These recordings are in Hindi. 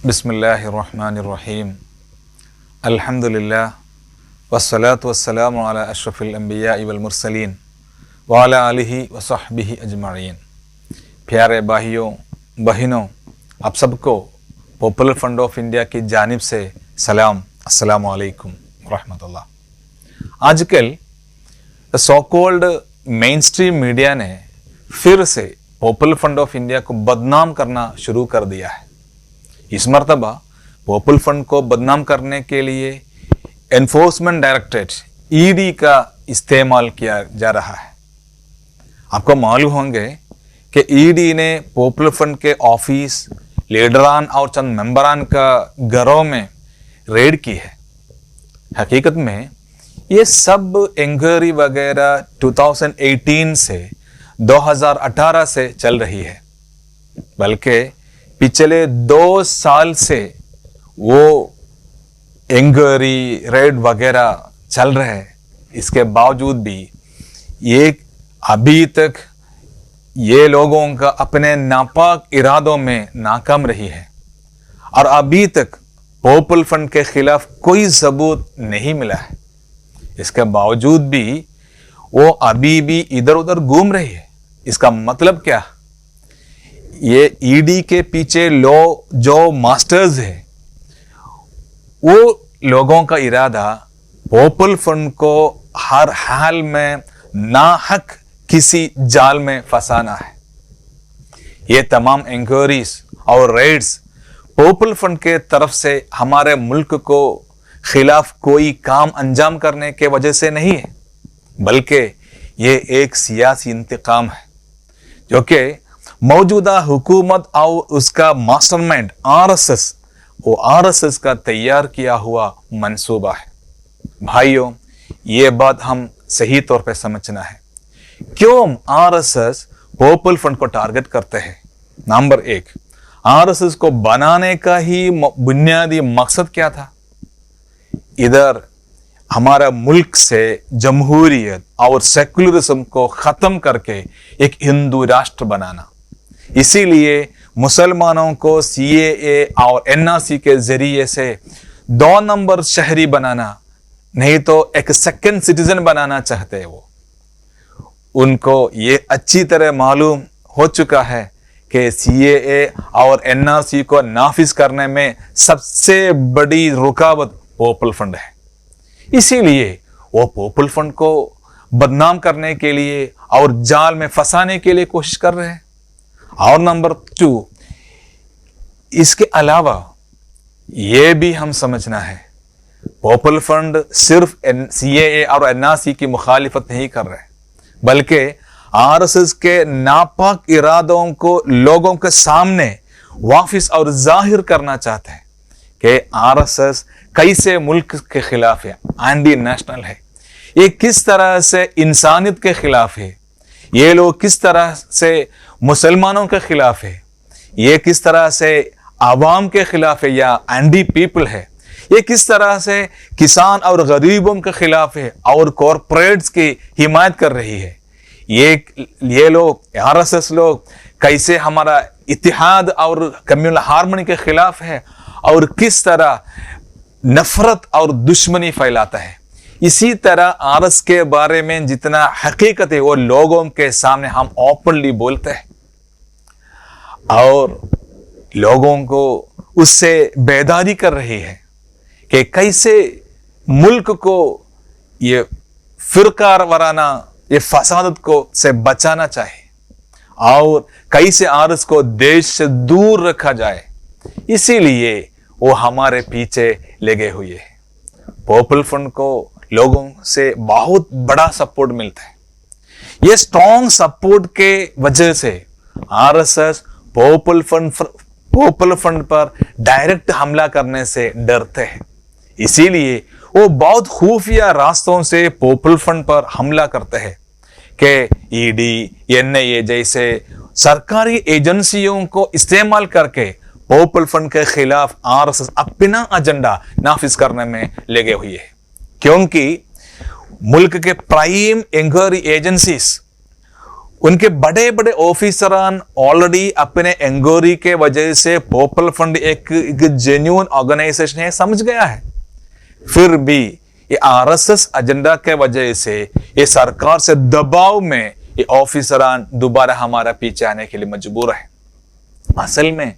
बिस्मिल्लाहिर्रहमानिर्रहीम अल्हम्दुलिल्लाह वस्सलातु वस्सलामु अला अशरफिल अंबिया वल मुरसलीन व अला आलिहि व सहबिहि अजमईन। प्यारे भाइयों बहनों, आप सबको पॉपुलर फ्रंट ऑफ इंडिया की जानिब से सलाम, अस्सलामु अलैकुम रहमतुल्लाह। आजकल so called main stream media ने फिर से पॉपुलर फ्रंट ऑफ इंडिया को बदनाम करना शुरू कर दिया है। इस मर्तबा पॉपुलर फ्रंट को बदनाम करने के लिए एनफोर्समेंट डायरेक्टरेट ईडी का इस्तेमाल किया जा रहा है। आपको मालूम होंगे कि ईडी ने पॉपुलर फ्रंट के ऑफिस, लीडरान और चंद मेंबरान का घरों में रेड की है। हकीकत में ये सब इंक्वायरी वगैरह 2018 से 2018 से चल रही है, बल्कि पिछले 2 साल से वो इंक्वायरी रेड वगैरह चल रहे हैं। इसके बावजूद भी ये अभी तक ये लोगों का अपने नापाक इरादों में नाकाम रही है और अभी तक पॉपुलर फ्रंट के खिलाफ कोई सबूत नहीं मिला है। इसके बावजूद भी वो अभी भी इधर उधर घूम रही है। इसका मतलब क्या? ये ईडी के पीछे जो मास्टर्स है, वो लोगों का इरादा पॉपुलर फ्रंट को हर हाल में नाहक किसी जाल में फंसाना है। ये तमाम इंक्वायरीज और रेड्स पॉपुलर फ्रंट के तरफ से हमारे मुल्क को खिलाफ कोई काम अंजाम करने के वजह से नहीं है, बल्कि ये एक सियासी इंतकाम है जो कि मौजूदा हुकूमत और उसका मास्टरमाइंड आरएसएस का तैयार किया हुआ मंसूबा है। भाइयों, ये बात हम सही तौर पे समझना है। क्यों आरएसएस पॉपुलर फ्रंट को टारगेट करते हैं? नंबर 1, आरएसएस को बनाने का ही बुनियादी मकसद क्या था? इधर हमारा मुल्क से जमहूरियत और सेकुलरिज्म को खत्म करके एक हिंदू राष्ट्र बनाना। इसीलिए मुसलमानों को सीएए और एनआरसी के जरिए से 2 नंबर शहरी बनाना, नहीं तो एक सेकंड सिटीजन बनाना चाहते हैं वो। उनको ये अच्छी तरह मालूम हो चुका है कि सीएए और एनआरसी को नाफिज करने में सबसे बड़ी रुकावट पॉपुलर फ्रंट है। इसीलिए वो पॉपुलर फ्रंट को बदनाम करने के लिए और जाल में फंसाने के लिए कोशिश कर रहे हैं। और नंबर 2, इसके अलावा यह भी हम समझना है, पॉपुलर फ्रंट सिर्फ सीएए और एनआरसी की मुखालिफत नहीं कर रहे, बल्कि आरएसएस के नापाक इरादों को लोगों के सामने वाफिस और जाहिर करना चाहते हैं कि आरएसएस कैसे मुल्क के खिलाफ है, एंटी नेशनल है, ये किस तरह से इंसानियत के खिलाफ है, ये लोग किस तरह से मुसलमानों के खिलाफ है, ये किस तरह से आवाम के खिलाफ है या एंटी पीपल है, ये किस तरह से किसान और गरीबों के खिलाफ है और कॉरपोरेट्स की हिमायत कर रही है। ये लोग आरएसएस लोग कैसे हमारा इत्तेहाद और कम्युनल हार्मनी के खिलाफ है और किस तरह नफरत और दुश्मनी फैलाता है। इसी तरह आरएस के बारे में जितना हकीकत है वो लोगों के सामने हम ओपनली बोलते हैं और लोगों को उससे बेदारी कर रही है कि कैसे मुल्क को ये फिरका वराना, ये फसादत को से बचाना चाहिए और कैसे आरएस को देश से दूर रखा जाए। इसीलिए वो हमारे पीछे लगे हुए हैं। पॉपुलर फ्रंट को लोगों से बहुत बड़ा सपोर्ट मिलता है। ये स्ट्रॉन्ग सपोर्ट के वजह से आरएसएस पॉपुलर फ्रंट पर डायरेक्ट हमला करने से डरते हैं। इसीलिए वो बहुत खुफिया रास्तों से पॉपुलर फ्रंट पर हमला करते हैं कि ईडी, एनआईए जैसे सरकारी एजेंसियों को इस्तेमाल करके पॉपुलर फ्रंट के खिलाफ आरएसएस अपना एजेंडा नाफिज करने में लगे हुए हैं। क्योंकि मुल्क के प्राइम इंक्वायरी एजेंसीज उनके बड़े बड़े ऑफिसरान ऑलरेडी अपने एंगोरी के वजह से पॉपुलर फ्रंट एक जेन्युइन ऑर्गेनाइजेशन है समझ गया है। फिर भी ये आरएसएस एजेंडा के वजह से ये सरकार से दबाव में ये ऑफिसरान दोबारा हमारा पीछे आने के लिए मजबूर है। असल में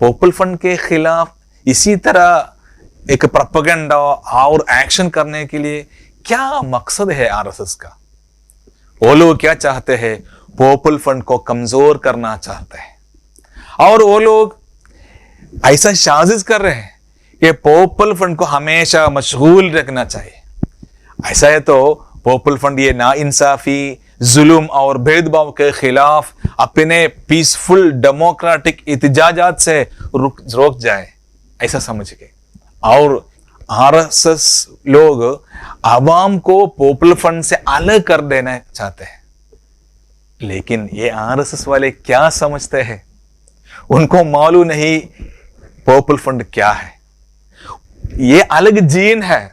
पॉपुलर फ्रंट के खिलाफ इसी तरह एक प्रोपेगेंडा और एक्शन करने के लिए क्या मकसद है आरएसएस का? वो लोग क्या चाहते हैं? पॉपुलर फ्रंट को कमजोर करना चाहते हैं और वो लोग ऐसा साजिश कर रहे हैं कि पॉपुलर फ्रंट को हमेशा मशगूल रखना चाहिए। ऐसा है तो पॉपुलर फ्रंट ये नाइंसाफी, जुल्म और भेदभाव के खिलाफ अपने पीसफुल डेमोक्रेटिक इत्तेजाजात से रोक जाए, ऐसा समझ के। और आरएसएस लोग आवाम को पॉपुलर फ्रंट से अलग कर देना चाहते हैं। लेकिन ये आरएसएस वाले क्या समझते हैं? उनको मालूम नहीं पॉपुलर फ्रंट क्या है। ये अलग जीन है।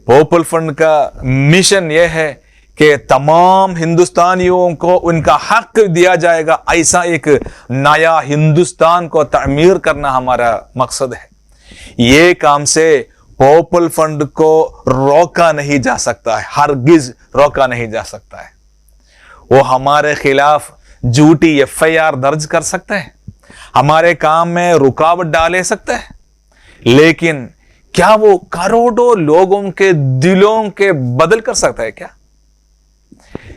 पॉपुलर फ्रंट का मिशन यह है कि तमाम हिंदुस्तानियों को उनका हक दिया जाएगा, ऐसा एक नया हिंदुस्तान को तामीर करना हमारा मकसद है। ये काम से पॉपुलर फ्रंट को रोका नहीं जा सकता है, हरगिज रोका नहीं जा सकता है। वो हमारे खिलाफ झूठी एफआईआर दर्ज कर सकते हैं, हमारे काम में रुकावट डाले सकते हैं, लेकिन क्या वो करोड़ों लोगों के दिलों के बदल कर सकता है क्या?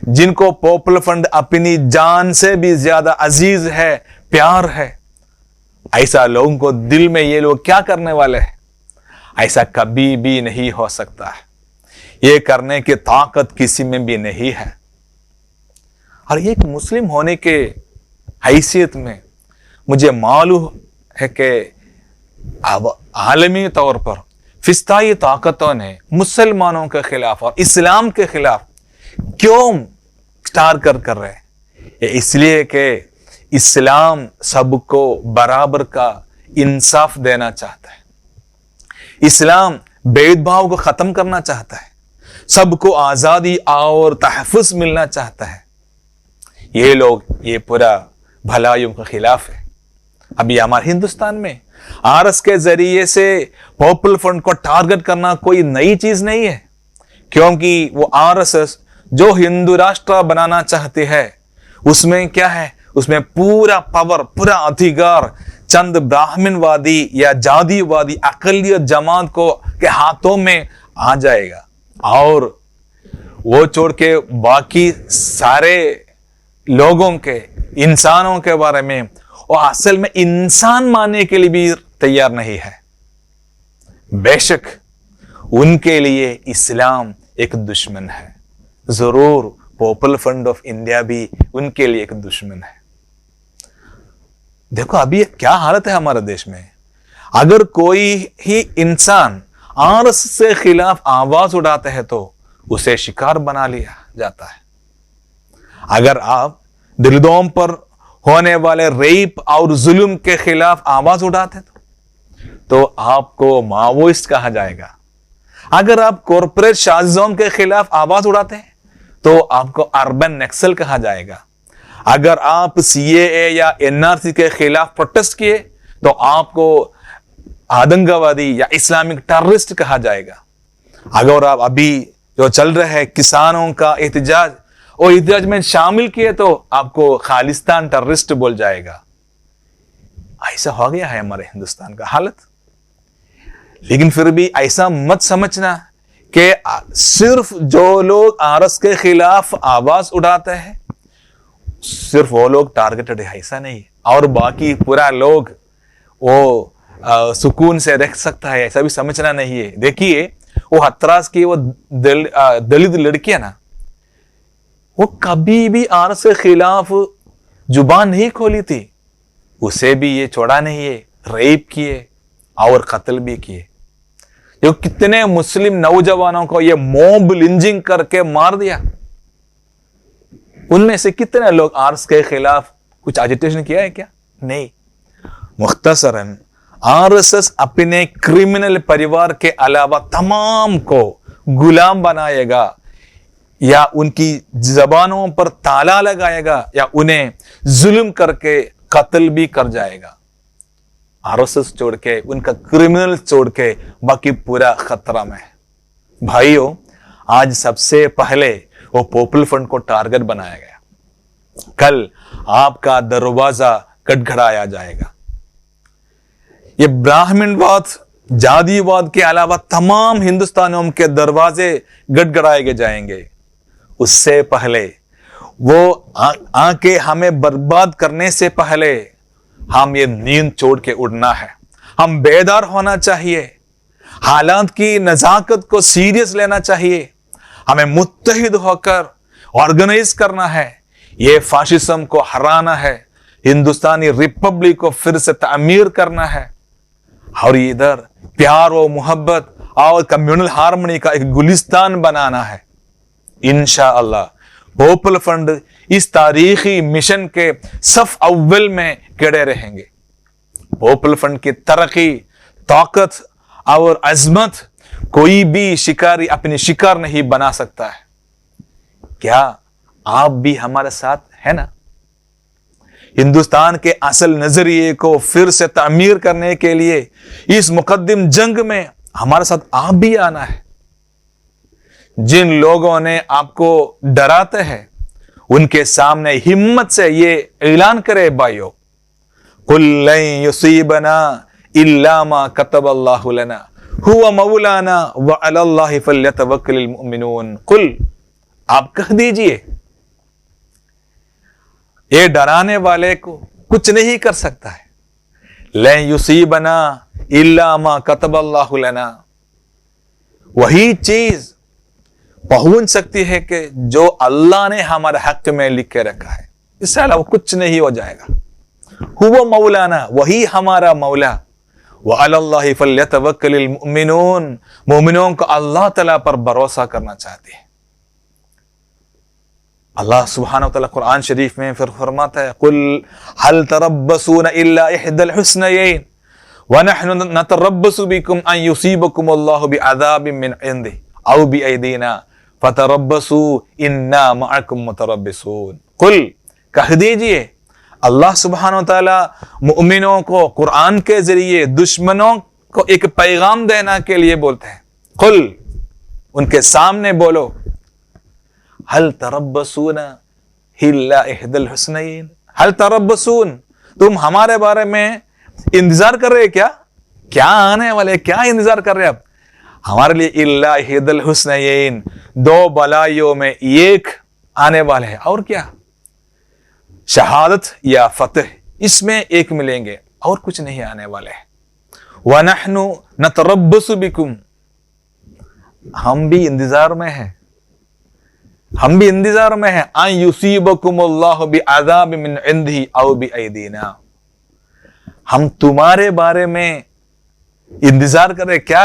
जिनको पॉपुलर फ्रंट अपनी जान से भी ज्यादा अजीज है, प्यार है, ऐसा लोगों को दिल में ये लोग क्या करने वाले हैं? ऐसा कभी भी नहीं हो सकता है। ये करने की ताकत किसी में भी नहीं है। और एक मुस्लिम होने के हैसियत में मुझे मालूम है कि आलमी तौर पर फिस्ताई ताकतों ने मुसलमानों के खिलाफ और इस्लाम के खिलाफ क्यों स्टार कर रहे हैं? ये इसलिए कि इस्लाम सबको बराबर का इंसाफ देना चाहता है। इस्लाम भेदभाव को खत्म करना चाहता है, सबको आजादी और तहफ़्फ़ुज़ मिलना चाहता है। ये लोग ये पूरा भलाइयों के खिलाफ है। अभी हमारे हिंदुस्तान में आरएस के जरिए से पॉपुलर फ्रंट को टारगेट करना कोई नई चीज नहीं है, क्योंकि वो आरएसएस जो हिंदू राष्ट्र बनाना चाहती है उसमें क्या है? उसमें पूरा पावर, पूरा अधिकार चंद ब्राह्मणवादी या जातिवादी अकलियत जमात को के हाथों में आ जाएगा और वो छोड़ के बाकी सारे लोगों के, इंसानों के बारे में वो असल में इंसान मानने के लिए भी तैयार नहीं है। बेशक उनके लिए इस्लाम एक दुश्मन है, जरूर पॉपुलर फ्रंट ऑफ इंडिया भी उनके लिए एक दुश्मन है। देखो अभी क्या हालत है हमारे देश में। अगर कोई ही इंसान आरएसएस से खिलाफ आवाज उठाते हैं तो उसे शिकार बना लिया जाता है। अगर आप दिल्लीदोम पर होने वाले रेप और जुल्म के खिलाफ आवाज उठाते तो आपको माओइस्ट कहा जाएगा। अगर आप कॉरपोरेट शासकों के खिलाफ आवाज उठाते हैं तो आपको अर्बन नक्सल कहा जाएगा। अगर आप सीएए या एनआरसी के खिलाफ प्रोटेस्ट किए तो आपको आतंकवादी या इस्लामिक टेररिस्ट कहा जाएगा। अगर आप अभी जो चल रहा है किसानों का एहतजाज और एहतजाज में शामिल किए तो आपको खालिस्तान टेररिस्ट बोल जाएगा। ऐसा हो गया है हमारे हिंदुस्तान का हालत। लेकिन फिर भी ऐसा मत समझना कि सिर्फ जो लोग आरएस के खिलाफ आवाज उठाते हैं सिर्फ वो लोग टारगेटेड है, ऐसा नहीं। और बाकी पूरा लोग वो सुकून से रह सकता है, ऐसा भी समझना नहीं है। देखिए वो हथरास की वो दलित लड़कियां ना, वो कभी भी आरएस के खिलाफ जुबान नहीं खोली थी, उसे भी ये छोड़ा नहीं है, रेप किए और कत्ल भी किए। जो कितने मुस्लिम नौजवानों को ये मॉब लिंचिंग करके मार दिया, उनमें से कितने लोग आरएस के खिलाफ कुछ एजिटेशन किया है क्या? नहीं। मुख्तसरन आरएसएस अपने क्रिमिनल परिवार के अलावा तमाम को गुलाम बनाएगा, या उनकी जबानों पर ताला लगाएगा या उन्हें जुल्म करके कत्ल भी कर जाएगा। आरएसएस छोड़ के, उनका क्रिमिनल छोड़ के बाकी पूरा खतरा में है। भाइयों, आज सबसे पहले वो पॉपुलर फ्रंट को टारगेट बनाया गया, कल आपका दरवाजा खटखटाया जाएगा। ये ब्राह्मणवाद, जातिवाद के अलावा तमाम हिंदुस्तानियों के दरवाजे गड़गड़ाए जाएंगे। उससे पहले वो आके हमें बर्बाद करने से पहले हम ये नींद छोड़ के उड़ना है। हम बेदार होना चाहिए, हालात की नजाकत को सीरियस लेना चाहिए। हमें मुत्तहिद होकर ऑर्गेनाइज करना है, ये फाशिज्म को हराना है, हिंदुस्तानी रिपब्लिक को फिर से तामीर करना है और इधर प्यार और मोहब्बत और कम्युनल हार्मनी का एक गुलिस्तान बनाना है। इंशाअल्लाह पॉपुलर फ्रंट इस तारीखी मिशन के सफ अव्वल में खड़े रहेंगे। पॉपुलर फ्रंट की तरक्की, ताकत और अजमत कोई भी शिकारी अपनी शिकार नहीं बना सकता है। क्या आप भी हमारे साथ है ना? हिंदुस्तान के असल नजरिए को फिर से तामीर करने के लिए इस मुकद्दम जंग में हमारे साथ आप भी आना है। जिन लोगों ने आपको डराते हैं उनके सामने हिम्मत से ये ऐलान करे, भाइयों, कुल लन युसीबना इल्ला मा कतबल्लाहु लना हुवा मौलाना व अलल्लाहि फल्यतवक्कलिल मुमिनून। कुल, आप कह दीजिए, ये डराने वाले को कुछ नहीं कर सकता है। लन युसीबना इल्ला मा कतबल्लाहु लना, वही चीज पहुंच सकती है कि जो अल्लाह ने हमारे हक में लिख के रखा है, इससे अलावा कुछ नहीं हो जाएगा। हुवा मौलाना, वही हमारा मौला, व अलल्लाहि फल्यतवक्कलिल मुमिनून, मोमिनों को अल्लाह तआला पर भरोसा करना चाहते हैं। अल्लाह सुब्हानहू व तआला कुरान शरीफ में फिर फरमाता है, कुल हल तरब्बसूना इल्ला इहदल हुस्नयैन व नहनु नतरब्बसु बिकुम अन युसीबकुम अल्लाहु बिअज़ाबिन मिन इंदिही औ बिअयदीना फतरब्बसू इन्ना मअकुम मुतरब्बिसून। कुल, कह दीजिए, अल्लाह सुब्हानहू व तआला मुमिनों को कुरान के जरिए दुश्मनों को एक पैगाम देने के लिए बोलते हैं। कुल, उनके सामने बोलो, हल तरब्बसूना इल्ला इहदल हुस्नयैन, हल तरब्बसून, तुम हमारे बारे में इंतजार कर रहे क्या? क्या आने वाले, क्या इंतजार कर रहे आप हमारे लिए? इल्ला इहदल हुस्नयैन, दो भलाइयों में एक आने वाले हैं, और क्या? शहादत या फतह, इसमें एक मिलेंगे और कुछ नहीं आने वाले हैं। व नहनु नतरब्बसु बिकुम, हम भी इंतजार में हैं, हम भी इंतजार में हैं। अन युसीबकुम अल्लाहु बिअज़ाबिन मिन इंदिही औ बिअयदीना, हम तुम्हारे बारे में इंतजार कर रहे क्या?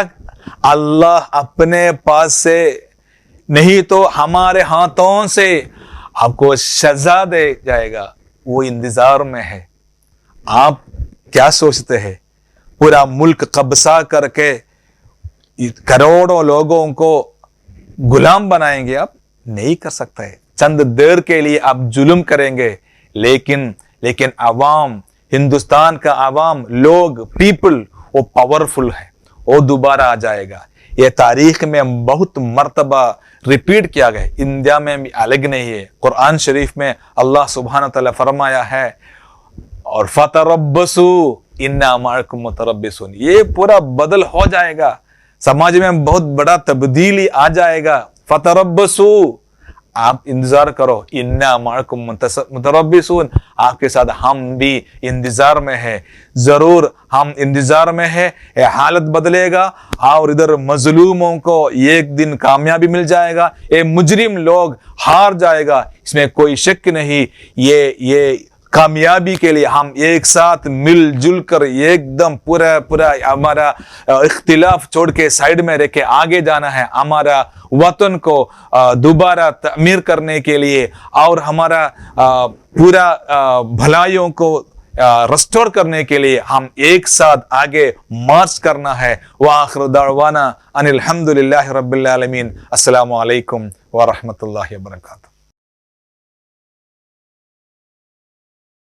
अल्लाह अपने पास से नहीं तो हमारे हाथों से आपको सजा दे जाएगा, वो इंतजार में है। आप क्या सोचते हैं पूरा मुल्क कब्जा करके करोड़ों लोगों को गुलाम बनाएंगे? आप नहीं कर सकते। चंद देर के लिए आप जुल्म करेंगे, लेकिन अवाम, हिंदुस्तान का अवाम, लोग, पीपल, वो पावरफुल है, वो दोबारा आ जाएगा। ये तारीख में बहुत मर्तबा रिपीट किया गया, इंडिया में भी अलग नहीं है। कुरान शरीफ में अल्लाह सुब्हानहू व तआला फरमाया है, और फतरब्बसू इन्ना मअकुम मुतरब्बिसून, ये पूरा बदल हो जाएगा, समाज में बहुत बड़ा तब्दीली आ जाएगा। फतरब्बसू, आप इंतजार करो, इन्ना मअकुम मुतरब्बिसून, आपके साथ हम भी इंतजार में है, जरूर हम इंतजार में है। ये हालत बदलेगा और इधर मजलूमों को एक दिन कामयाबी मिल जाएगा, ये मुजरिम लोग हार जाएगा, इसमें कोई शक नहीं। ये कामयाबी के लिए हम एक साथ मिलजुल कर एकदम पूरा हमारा इख्तिलाफ छोड़ के साइड में रख के आगे जाना है, हमारा वतन को दोबारा तमीर करने के लिए और हमारा पूरा भलाइयों को रेस्टोर करने के लिए हम एक साथ आगे मार्च करना है। व आखिर दावाना अनिल हम्दुलिल्लाहि रब्बिल आलमीन। अस्सलामु अलैकुम व रहमतुल्लाहि व बरकातुहू।